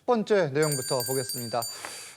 첫 번째 내용부터 보겠습니다.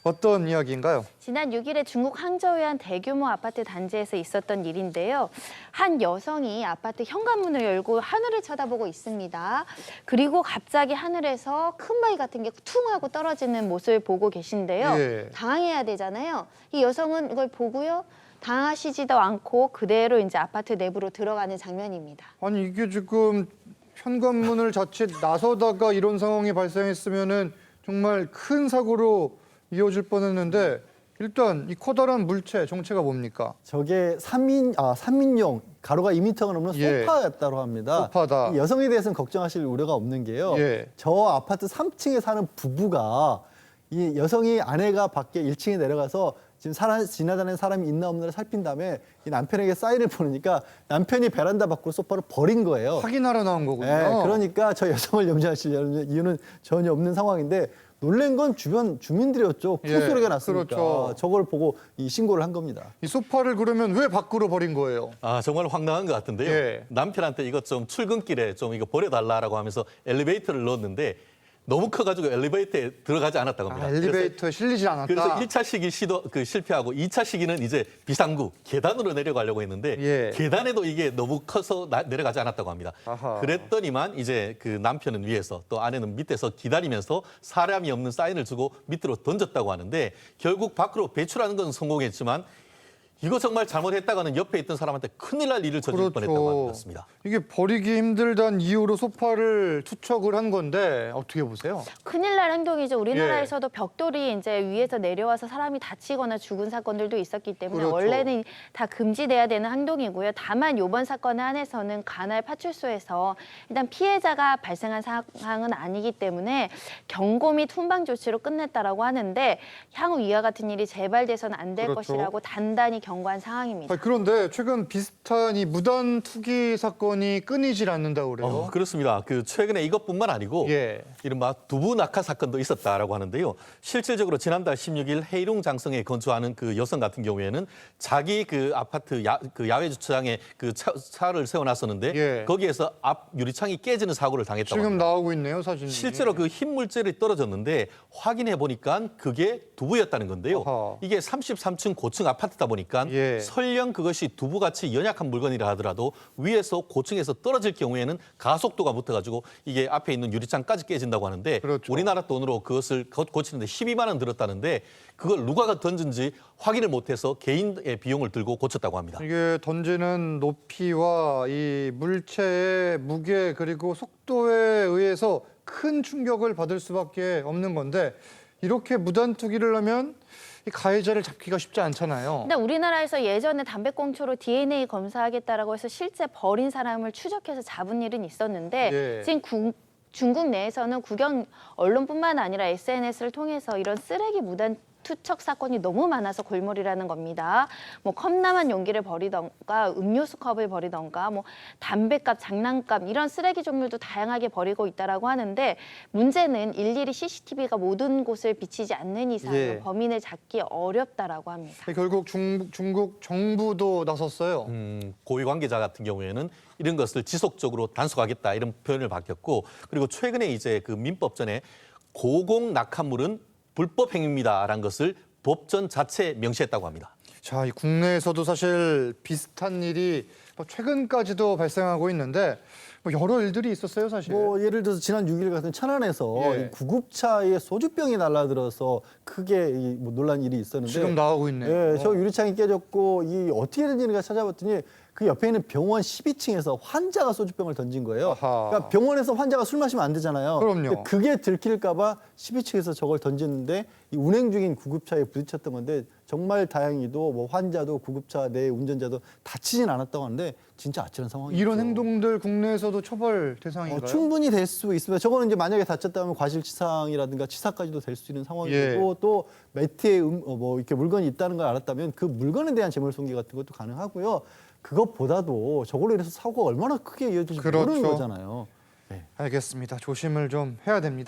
어떤 이야기인가요? 지난 6일에 중국 항저우의 한 대규모 아파트 단지에서 있었던 일인데요. 한 여성이 아파트 현관문을 열고 하늘을 쳐다보고 있습니다. 그리고 갑자기 하늘에서 큰 바위 같은 게 퉁 하고 떨어지는 모습을 보고 계신데요. 예. 당황해야 되잖아요. 이 여성은 이걸 보고요. 당하시지도 않고 그대로 이제 아파트 내부로 들어가는 장면입니다. 아니 이게 지금 현관문을 자칫 나서다가 이런 상황이 발생했으면은 정말 큰 사고로 이어질 뻔했는데 일단 이 커다란 물체 정체가 뭡니까? 저게 3인용 가로가 2m가 넘는 예. 소파였다고 합니다. 소파다. 이 여성에 대해서는 걱정하실 우려가 없는 게요. 예. 저 아파트 3층에 사는 부부가 이 여성이 아내가 밖에 1층에 내려가서 지금 지나다니는 사람이 있나 없나를 살핀 다음에 이 남편에게 사인을 보내니까 남편이 베란다 밖으로 소파를 버린 거예요. 확인하러 나온 거군요. 네, 그러니까 저 여성을 염려하실 이유는 전혀 없는 상황인데 놀란 건 주변 주민들이었죠. 예, 쿵소리가 났으니까 그렇죠. 저걸 보고 이 신고를 한 겁니다. 이 소파를 그러면 왜 밖으로 버린 거예요? 정말 황당한 것 같은데요. 예. 남편한테 이것 좀 출근길에 좀 이거 버려달라고 하면서 엘리베이터를 넣었는데 너무 커가지고 엘리베이터에 들어가지 않았다고 합니다. 엘리베이터에 실리지 않았다. 그래서 1차 시기 실패하고 2차 시기는 이제 비상구 계단으로 내려가려고 했는데 예. 계단에도 이게 너무 커서 내려가지 않았다고 합니다. 아하. 그랬더니만 이제 그 남편은 위에서 또 아내는 밑에서 기다리면서 사람이 없는 사인을 주고 밑으로 던졌다고 하는데 결국 밖으로 배출하는 건 성공했지만 이거 정말 잘못했다가는 옆에 있던 사람한테 큰일 날 일을 저질 뻔했다고 합니다. 이게 버리기 힘들다는 이유로 소파를 투척을 한 건데 어떻게 보세요? 큰일 날 행동이죠. 우리나라에서도 벽돌이 이제 위에서 내려와서 사람이 다치거나 죽은 사건들도 있었기 때문에 그렇죠. 원래는 다 금지돼야 되는 행동이고요. 다만 이번 사건에 한해서는 관할 파출소에서 일단 피해자가 발생한 상황은 아니기 때문에 경고 및 훈방 조치로 끝냈다라고 하는데 향후 이와 같은 일이 재발돼서는 안 될 그렇죠. 것이라고 단단히 경고한 상황입니다. 그런데 최근 비슷한 이 무단 투기 사건이 끊이질 않는다고 그래요. 그렇습니다. 최근에 이것뿐만 아니고 예. 이른바 두부 낙하 사건도 있었다라고 하는데요. 실질적으로 지난달 16일 해이룽 장성에 거주하는 그 여성 같은 경우에는 자기 그 아파트 야외 주차장에 그 차를 세워놨었는데 예. 거기에서 앞 유리창이 깨지는 사고를 당했다고 지금 합니다. 나오고 있네요, 사진. 실제로 그 흰 물질이 떨어졌는데 확인해 보니까 그게 두부였다는 건데요. 아하. 이게 33층 고층 아파트다 보니까 예. 설령 그것이 두부같이 연약한 물건이라 하더라도 위에서 고층에서 떨어질 경우에는 가속도가 붙어가지고 이게 앞에 있는 유리창까지 깨진다고 하는데 그렇죠. 우리나라 돈으로 그것을 고치는데 12만 원 들었다는데 그걸 누가 던진지 확인을 못해서 개인의 비용을 들고 고쳤다고 합니다. 이게 던지는 높이와 이 물체의 무게 그리고 속도에 의해서 큰 충격을 받을 수밖에 없는 건데 이렇게 무단 투기를 하면 이 가해자를 잡기가 쉽지 않잖아요. 근데 우리나라에서 예전에 담배꽁초로 DNA 검사하겠다라고 해서 실제 버린 사람을 추적해서 잡은 일은 있었는데 예. 지금 중국 내에서는 국영 언론뿐만 아니라 SNS를 통해서 이런 쓰레기 무단 투척 사건이 너무 많아서 골몰이라는 겁니다. 뭐 컵라면 용기를 버리던가 음료수 컵을 버리던가 뭐 담배값, 장난감 이런 쓰레기 종류도 다양하게 버리고 있다라고 하는데 문제는 일일이 CCTV가 모든 곳을 비치지 않는 이상 예. 범인을 잡기 어렵다라고 합니다. 결국 중국 정부도 나섰어요. 고위 관계자 같은 경우에는 이런 것을 지속적으로 단속하겠다 이런 표현을 밝혔고 그리고 최근에 이제 그 민법전에 고공 낙하물은 불법 행위입니다라는 것을 법전 자체에 명시했다고 합니다. 자, 이 국내에서도 사실 비슷한 일이 최근까지도 발생하고 있는데 여러 일들이 있었어요, 사실. 뭐 예를 들어서 지난 6일 같은 천안에서 예. 이 구급차에 소주병이 날라들어서 크게 뭐 논란 일이 있었는데 지금 나오고 있네요. 예, 저 유리창이 깨졌고 이 어떻게 된 일인가 찾아봤더니 그 옆에 있는 병원 12층에서 환자가 소주병을 던진 거예요. 아하. 그러니까 병원에서 환자가 술 마시면 안 되잖아요. 그럼요. 근데 그게 들킬까 봐 12층에서 저걸 던졌는데 이 운행 중인 구급차에 부딪혔던 건데 정말 다행히도 뭐 환자도 구급차 내 운전자도 다치진 않았다고 하는데 진짜 아찔한 상황이죠. 이런 행동들 국내에서도 처벌 대상인가요? 충분히 될 수 있습니다. 저거는 이제 만약에 다쳤다면 과실치상이라든가 치사까지도 될 수 있는 상황이고 예. 또 매트에 뭐 이렇게 물건이 있다는 걸 알았다면 그 물건에 대한 재물손괴 같은 것도 가능하고요. 그것보다도 저걸로 인해서 사고가 얼마나 크게 이어질지 그렇죠. 모르는 거잖아요. 알겠습니다. 조심을 좀 해야 됩니다.